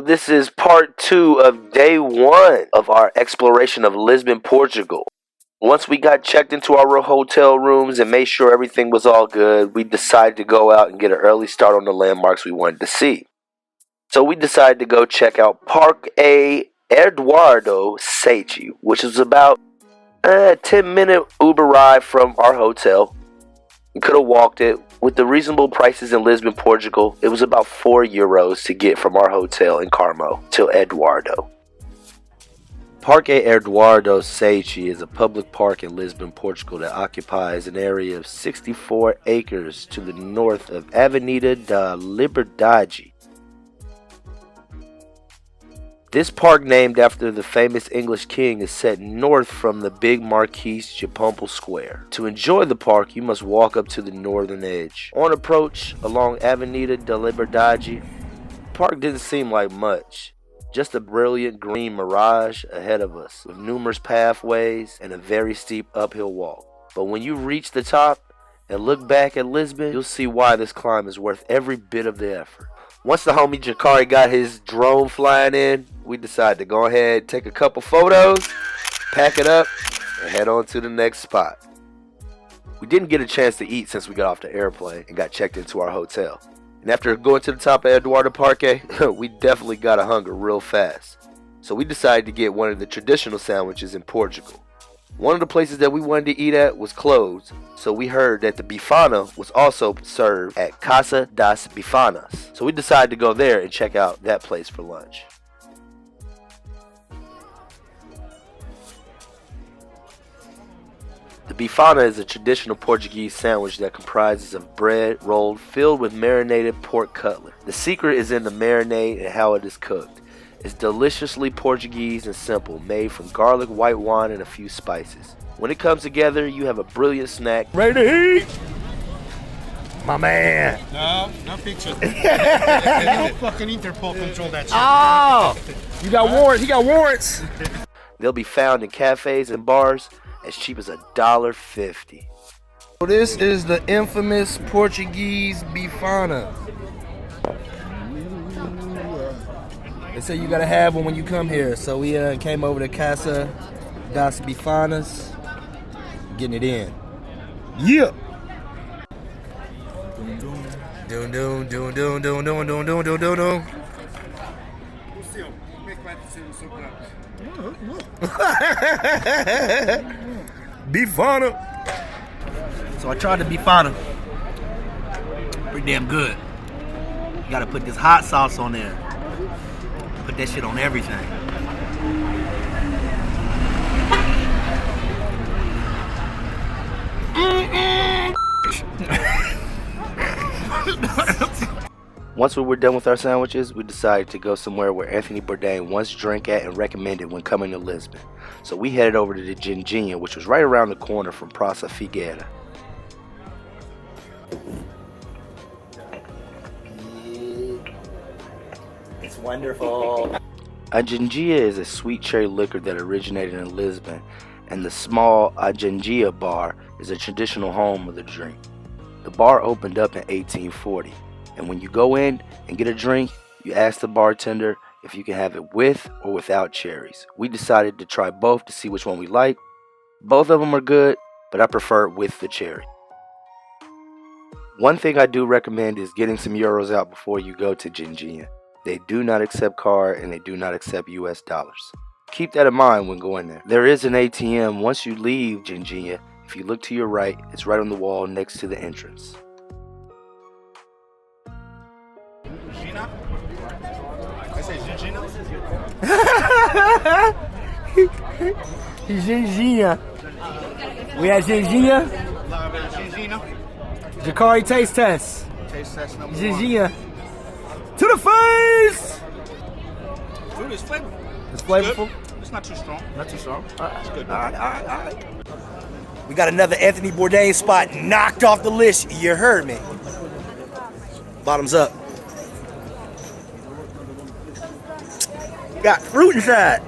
this is part 2 of day 1 of our exploration of Lisbon, Portugal. Once we got checked into our hotel rooms and made sure everything was all good, we decided to go out and get an early start on the landmarks we wanted to see. So we decided to go check out Parque Eduardo, which is about a 10-minute Uber ride from our hotel. We could have walked it. With the reasonable prices in Lisbon, Portugal, it was about €4 to get from our hotel in Carmo to Eduardo. Parque Eduardo is a public park in Lisbon, Portugal that occupies an area of 64 acres to the north of Avenida da Liberdade. This park, named after the famous English king, is set north from the big Marquês de Pombal Square. To enjoy the park, you must walk up to the northern edge. On approach along Avenida da Liberdade, the park didn't seem like much. Just a brilliant green mirage ahead of us, with numerous pathways and a very steep uphill walk. But when you reach the top and look back at Lisbon, you'll see why this climb is worth every bit of the effort. Once the homie Jakari got his drone flying in, we decided to go ahead, take a couple photos, pack it up, and head on to the next spot. We didn't get a chance to eat since we got off the airplane and got checked into our hotel. And after going to the top of Eduardo Parque, we definitely got a hunger real fast. So we decided to get one of the traditional sandwiches in Portugal. One of the places that we wanted to eat at was closed, so we heard that the bifana was also served at Casa das Bifanas. So we decided to go there and check out that place for lunch. The bifana is a traditional Portuguese sandwich that comprises of bread rolled filled with marinated pork cutlet. The secret is in the marinade and how it is cooked. It's deliciously Portuguese and simple, made from garlic, white wine, and a few spices. When it comes together, you have a brilliant snack. Ready to eat? My man. No pictures. No fucking Interpol control that shit. Oh, you got warrants. He got warrants. They'll be found in cafes and bars as cheap as $1.50. So this is the infamous Portuguese bifana. They say you gotta have one when you come here, so we came over to Casa das Bifanas, getting it in. Yeah. Doom doom doom doom doom doom doom doom doom doom doom. Bifana. So I tried the bifana. Pretty damn good. You gotta put this hot sauce on there. Put that shit on everything. Once we were done with our sandwiches, we decided to go somewhere where Anthony Bourdain once drank at and recommended when coming to Lisbon. So we headed over to the A Ginjinha, which was right around the corner from Praça Figueira. It's wonderful. A Ginjinha is a sweet cherry liquor that originated in Lisbon, and the small A Ginjinha bar is a traditional home of the drink. The bar opened up in 1840, and when you go in and get a drink, you ask the bartender if you can have it with or without cherries. We decided to try both to see which one we like. Both of them are good, but I prefer it with the cherry. One thing I do recommend is getting some euros out before you go to Ginjinha. They do not accept card and they do not accept US dollars. Keep that in mind when going there. There is an ATM once you leave Ginjinha. If you look to your right, it's right on the wall next to the entrance. Gina? I say Gina? Ginjinha. We at Ginjinha. Gina? Jakari taste test. Taste test number Ginjinha. To the face! Food is flavorful. It's flavorful. It's not too strong. Not too strong. All right. It's good. All right. We got another Anthony Bourdain spot knocked off the list. You heard me. Bottoms up. Got fruit inside.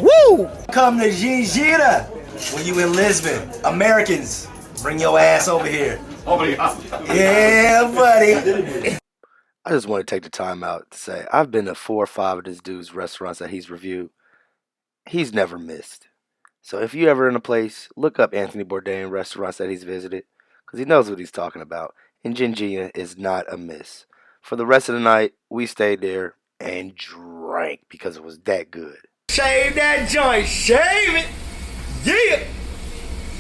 Woo! Come to Ginjinha when you in Lisbon. Americans, bring your ass over here. Oh, yeah. Yeah, buddy. I just want to take the time out to say I've been to 4 or 5 of this dude's restaurants that he's reviewed. He's never missed. So if you ever in a place, look up Anthony Bourdain restaurants that he's visited, because he knows what he's talking about. And Ginjinha is not a miss. For the rest of the night, we stayed there and drank because it was that good. Shave that joint, shave it! Yeah!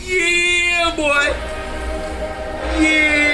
Yeah, boy! Yeah!